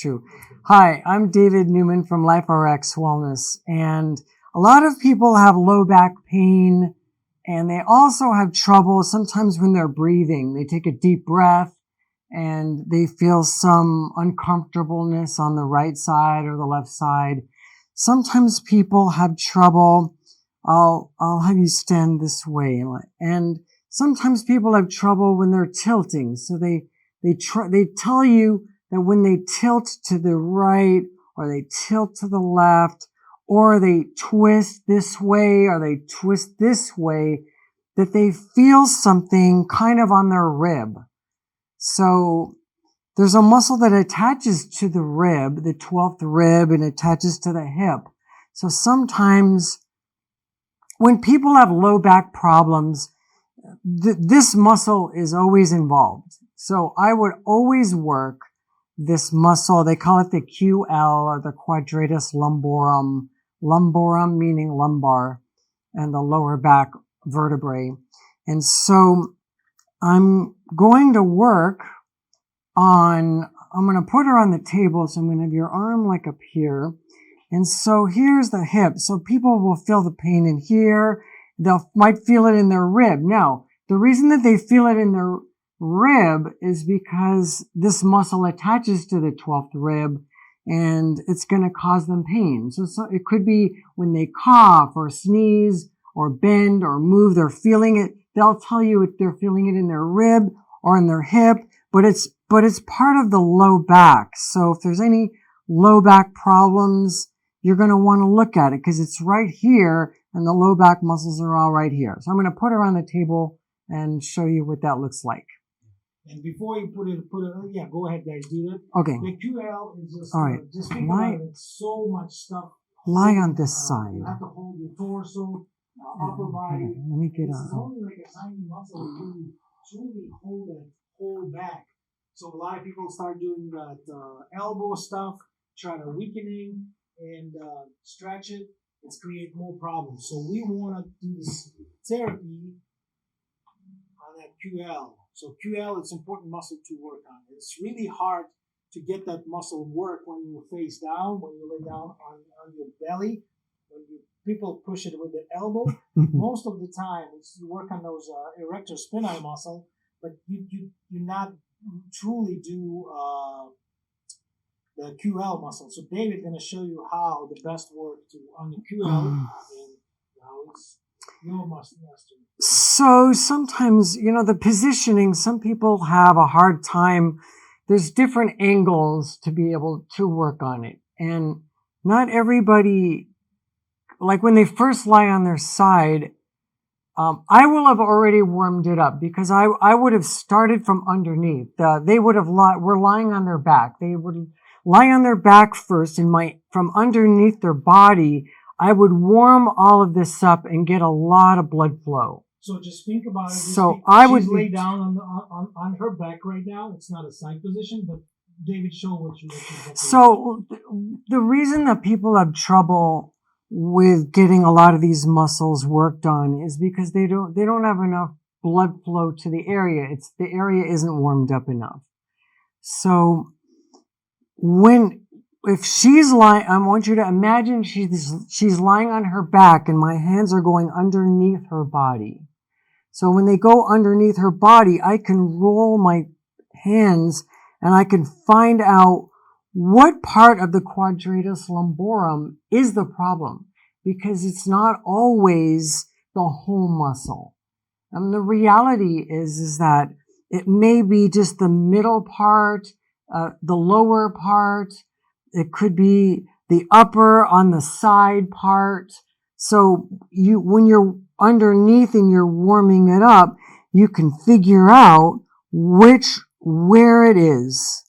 true. Hi, I'm David Newman from LifeRx Wellness, and a lot of people have low back pain, and they also have trouble sometimes when they're breathing. They take a deep breath and they feel some uncomfortableness on the right side or the left side. Sometimes people have trouble. I'll have you stand this way, and sometimes people have trouble when they're tilting. So they tell you that when they tilt to the right or they tilt to the left or they twist this way or they twist this way, that they feel something kind of on their rib. So there's a muscle that attaches to the rib, the 12th rib, and attaches to the hip. So sometimes when people have low back problems, this muscle is always involved. So I would always work this muscle. They call it the QL, or the Quadratus Lumborum. Lumborum meaning lumbar and the lower back vertebrae. And so I'm going to work on, I'm going to put her on the table. So I'm going to have your arm like up here. And so here's the hip. So people will feel the pain in here. Might feel it in their rib. Now, the reason that they feel it in their rib is because this muscle attaches to the 12th rib and it's going to cause them pain. So it could be when they cough or sneeze or bend or move, they're feeling it. They'll tell you if they're feeling it in their rib or in their hip, but it's part of the low back. So if there's any low back problems, you're going to want to look at it because it's right here and the low back muscles are all right here. So I'm going to put her on the table and show you what that looks like. And before you put it, yeah, go ahead, guys, do that. Okay. The QL is just, all right. Just think about it. It's so much stuff. Lie on this side. You have to hold your torso, upper body. Let me get this on. is only like a tiny muscle to truly hold that whole back. So a lot of people start doing that elbow stuff, try to weakening and stretch it. It's create more problems. So we want to do this therapy on that QL. So QL, it's important muscle to work on. It's really hard to get that muscle work when you face down, when you lay down on your belly. People push it with the elbow. Most of the time, it's you work on those erector spinae muscle, but you not truly do the QL muscle. So David's going to show you how the best work on the QL and how it's your muscle master. So sometimes, the positioning, some people have a hard time. There's different angles to be able to work on it. And not everybody, like when they first lie on their side, I will have already warmed it up because I would have started from underneath. They would have were lying on their back. They would lie on their back first, and from underneath their body, I would warm all of this up and get a lot of blood flow. So just think about it. She's laid down on her back right now. It's not a side position, but David, show what you. So the reason that people have trouble with getting a lot of these muscles worked on is because they don't have enough blood flow to the area. The area isn't warmed up enough. So if she's lying, I want you to imagine she's lying on her back and my hands are going underneath her body. So when they go underneath her body, I can roll my hands and I can find out what part of the Quadratus Lumborum is the problem, because it's not always the whole muscle. And the reality is that it may be just the middle part, the lower part. It could be the upper on the side part. So when you're underneath and you're warming it up, you can figure out where it is.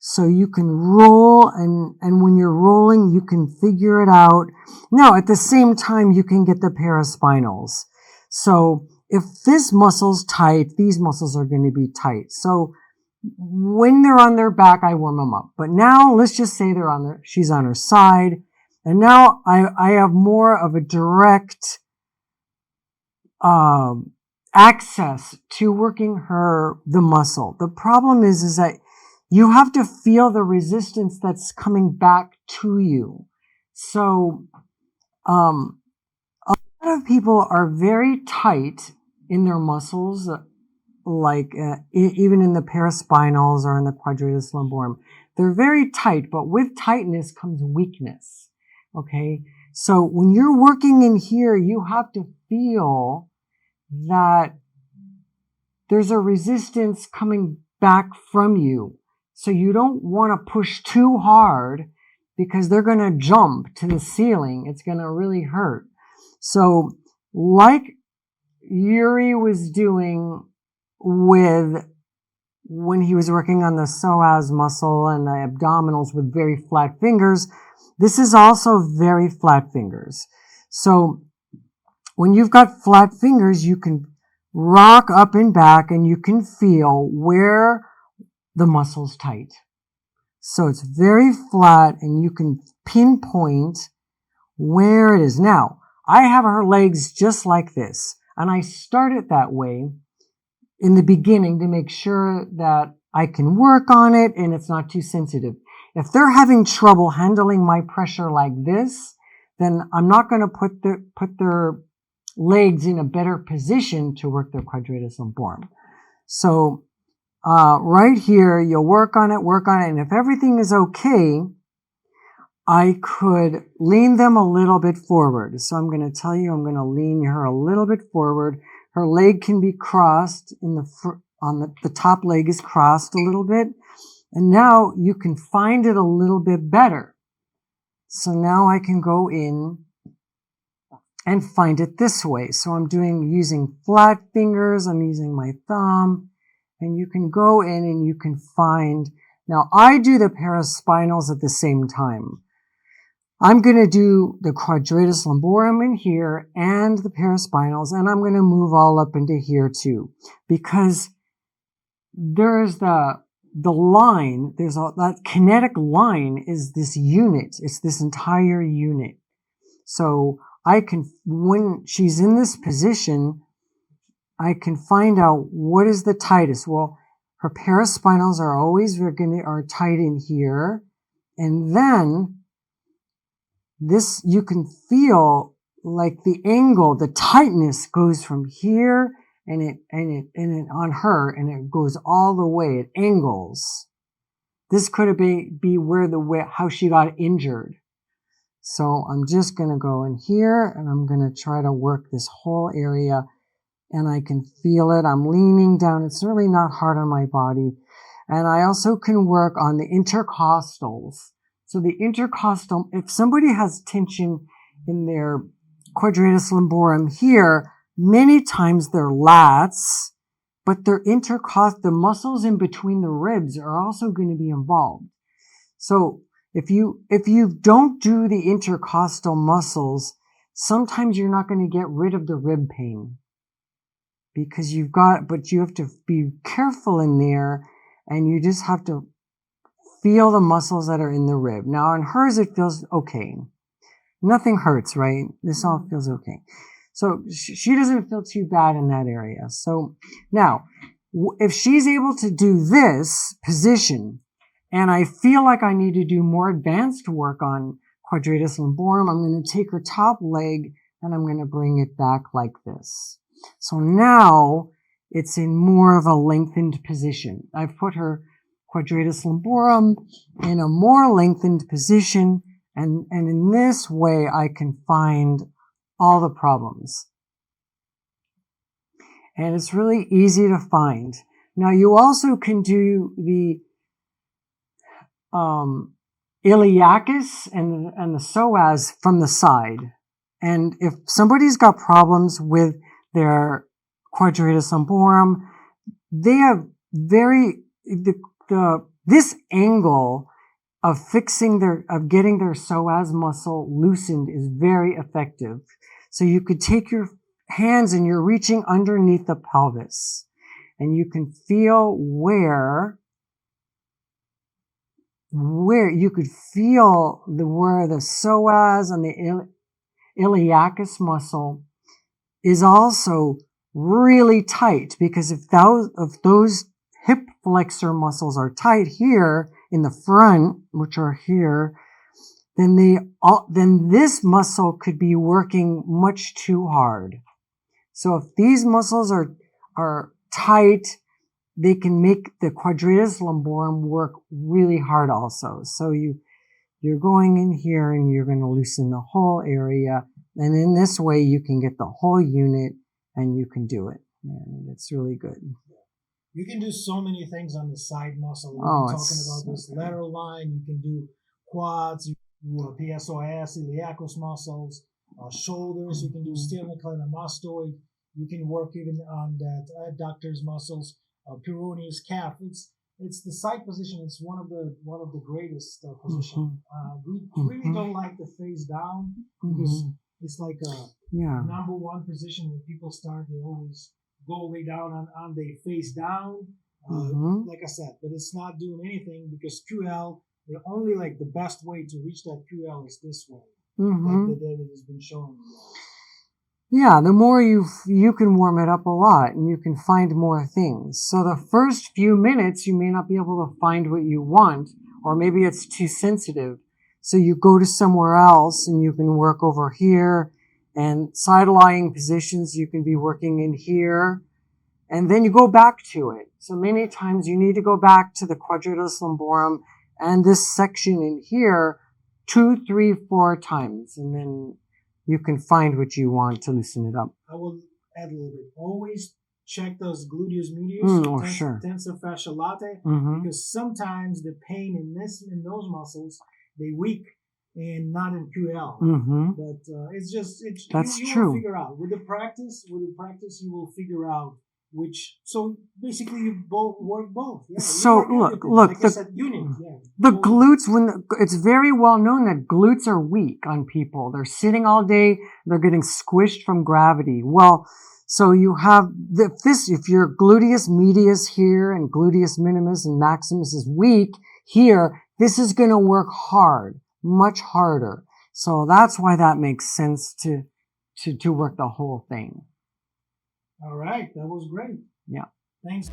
So you can roll, and when you're rolling, you can figure it out. Now, at the same time, you can get the paraspinals. So if this muscle's tight, these muscles are going to be tight. So when they're on their back, I warm them up. But now let's just say she's on her side. And now I have more of a direct access to working the muscle. The problem is that you have to feel the resistance that's coming back to you. So, a lot of people are very tight in their muscles, like even in the paraspinals or in the quadratus lumborum. They're very tight, but with tightness comes weakness. Okay. So when you're working in here, you have to feel that there's a resistance coming back from you. So you don't want to push too hard because they're going to jump to the ceiling. It's going to really hurt. So like Jurij was doing with when he was working on the psoas muscle and the abdominals with very flat fingers, this is also very flat fingers. So when you've got flat fingers, you can rock up and back and you can feel where the muscle's tight. So it's very flat and you can pinpoint where it is. Now, I have her legs just like this, and I start it that way in the beginning to make sure that I can work on it and it's not too sensitive. If they're having trouble handling my pressure like this, then I'm not going to put their legs in a better position to work their quadratus lumborum. So right here, you'll work on it, and if everything is okay, I could lean them a little bit forward. So I'm going to tell you, I'm going to lean her a little bit forward. Her leg can be crossed in the top leg is crossed a little bit. And now you can find it a little bit better. So now I can go in and find it this way. So I'm using flat fingers. I'm using my thumb, and you can go in and you can find. Now I do the paraspinals at the same time. I'm going to do the quadratus lumborum in here and the paraspinals, and I'm going to move all up into here too, because there's the line, that kinetic line is this unit. It's this entire unit. So I can, when she's in this position, I can find out what is the tightest. Well, her paraspinals are always are tight in here, and then this, you can feel like the angle, the tightness goes from here and it on her, and it goes all the way. It angles. This could be how she got injured. So I'm just going to go in here and I'm going to try to work this whole area, and I can feel it. I'm leaning down. It's really not hard on my body. And I also can work on the intercostals. So the intercostal, if somebody has tension in their quadratus lumborum here, many times they're lats, but their the muscles in between the ribs are also going to be involved. So if you don't do the intercostal muscles, sometimes you're not going to get rid of the rib pain because but you have to be careful in there, and you just have to feel the muscles that are in the rib. Now on hers, it feels okay. Nothing hurts, right? This all feels okay. So she doesn't feel too bad in that area. So now, if she's able to do this position, and I feel like I need to do more advanced work on quadratus lumborum, I'm going to take her top leg and I'm going to bring it back like this. So now it's in more of a lengthened position. I've put her quadratus lumborum in a more lengthened position, and in this way I can find all the problems. And it's really easy to find. Now you also can do the iliacus and the psoas from the side. And if somebody's got problems with their quadratus lumborum, they have this angle of getting their psoas muscle loosened is very effective. So you could take your hands and you're reaching underneath the pelvis, and you can feel where you could feel where the psoas and the iliacus muscle is also really tight, because if those hip flexor muscles are tight here in the front, which are here, then this muscle could be working much too hard. So if these muscles are tight, they can make the quadratus lumborum work really hard also. So you're going in here and you're going to loosen the whole area. And in this way, you can get the whole unit and you can do it. And it's really good. You can do so many things on the side muscle. We've been talking about this lateral line. You can do quads, you can do PSOS, iliacus muscles, shoulders. You can do sternocleidomastoid. You can work even on that adductors muscles, peroneus calf. It's the side position. It's one of the greatest position. We really don't like the face down because it's like a number one position. When people start, they always go way down on their face down. Like I said, but it's not doing anything because QL. The only the best way to reach that QL is this way, like David has been showing you. Yeah, the more you can warm it up a lot and you can find more things. So the first few minutes, you may not be able to find what you want, or maybe it's too sensitive. So you go to somewhere else and you can work over here, and side lying positions, you can be working in here, and then you go back to it. So many times you need to go back to the quadratus lumborum and this section in here 2, 3, 4 times, and then you can find what you want to loosen it up. I will add a little bit. Always check those gluteus medius, tensor fascia latae, because sometimes the pain in those muscles, they weak and not in QL. But that's you true. Will figure out with the practice. You will figure out which. So basically, you both work both. Yeah, so look, like the glutes. It's very well known that glutes are weak on people. They're sitting all day. They're getting squished from gravity. Well, so you have if your gluteus medius here and gluteus minimus and maximus is weak here, this is going to work hard, much harder. So that's why that makes sense to work the whole thing. All right, that was great. Yeah. Thanks.